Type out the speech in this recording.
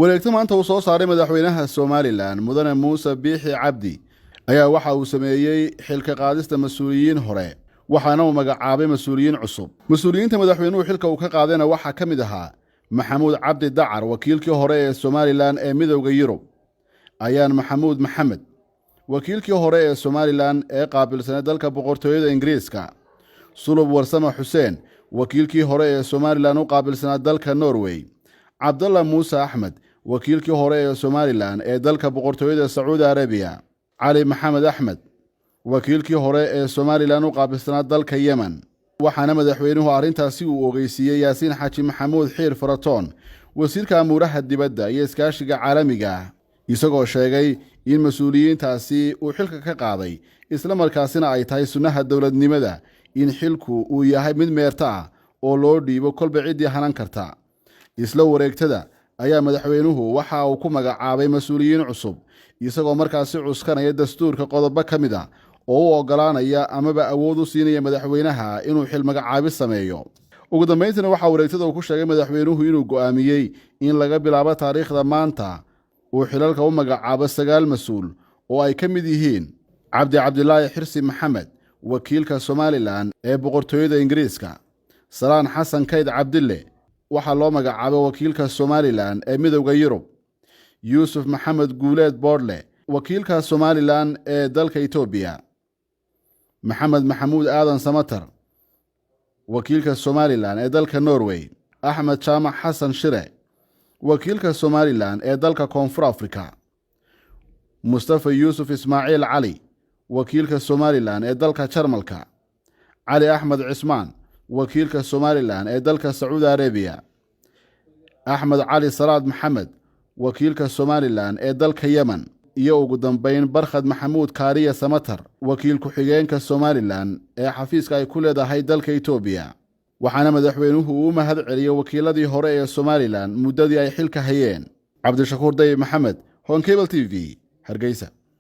wareegta maanta uu soo saaray madaxweynaha Somaliland mudane Muuse Biixi Cabdi ayaa waxa uu sameeyay xilka qaadista mas'uuliyiin hore waxaana uu magacaabay mas'uuliyiin cusub. Mas'uuliyiinta madaxweynuhu xilka uu ka qaadayna waxa ka mid ahaa Maxamuud Cabdi Dacar wakiilkii hore ee Somaliland ee Midowga Yurub, Ayaan Maxamuud Maxamed wakiilkii hore ee Somaliland ee qaabilsan dalka boqortooyada Ingiriiska, Sulub Warsama Xuseen wakiilkii hore ee Somaliland u qaabilsan dalka Norway, Cabdalla Muuse Axmed wakiilkii hore ee Somaliland ee dalka boqortooyada Sacuudi Arabiya, Cali Maxamed Axmed wakiilkii hore ee Somaliland u qaabilsan dalka Yemen. waxaana madaxweynuhu arrintaasi uu ogeysiiyay Yaasiin Xaaji Maxamuud Xiir Faratoon wasiirka amuuraha dibadda iyo iskaashiga caalamiga ah, isagoo sheegay in mas'uuliyiintaasi uu xilka ka qaaday isla markaasina ay tahay sunnaha dowladnimada in xilku uu yahay mid meerta ah oo loo dhiibo kolba ciddii hanan karta. isla wareegtada ayaa madaxweynuhu waxa uu ku magacaabay mas'uuliyiin cusub isagoo markaasi cuskanaya dastuurka qodobo ka mid ah oo u ogolaanaya amaba awood u siinaya madaxweynaha inuu xil magacaabis sameeyo. ugu dambeyntiina waxaa wareegtada uu ku sheegay madaxweynuhu inuu go'aamiyey in laga bilaabo taariikhda maanta uu xilalka u magacaabo 9 mas'uul oo ay ka mid yihiin Cabdilaahi Xirsi Maxamed wakiilka Somaliland ee boqortooyada Ingiriiska, Salaan Xasan Kayd Cabdille waxaa loo magacaabay wakiilka Somaliland ee Midowga Yurub, Yuusuf Maxamed Guuleed Boodle wakiilka Somaliland ee dalka Itoobiya, Maxamed Maxamuud Aadan Samatar wakiilka Somaliland ee dalka Norway, Axmed Jaamac Xasan Shire wakiilka Somaliland ee dalka Koonfur Afrika, Mustafa Yuusuf Ismaaciil Cali wakiilka Somaliland ee dalka Jarmalka, Cali Axmed Cismaan wakiilka Somaliland ee dalka Sacuudi Arabiya, Axmed Cali Salaad Maxamed wakiilka Somaliland ee dalka Yemen, iyo ugu dambeyn Barkhad Maxamuud Kaariye Samatar wakiil ku-xigeenka Somaliland ee xafiiska ay ku leedahay dalka Itoobiya. waxaana madaxweynuhu u mahad celiyay wakiiladii hore ee Somaliland muddadii ay xilka hayeen. Cabdishakuur Dayib Maxamed, Hon Cable TV, Hargeysa.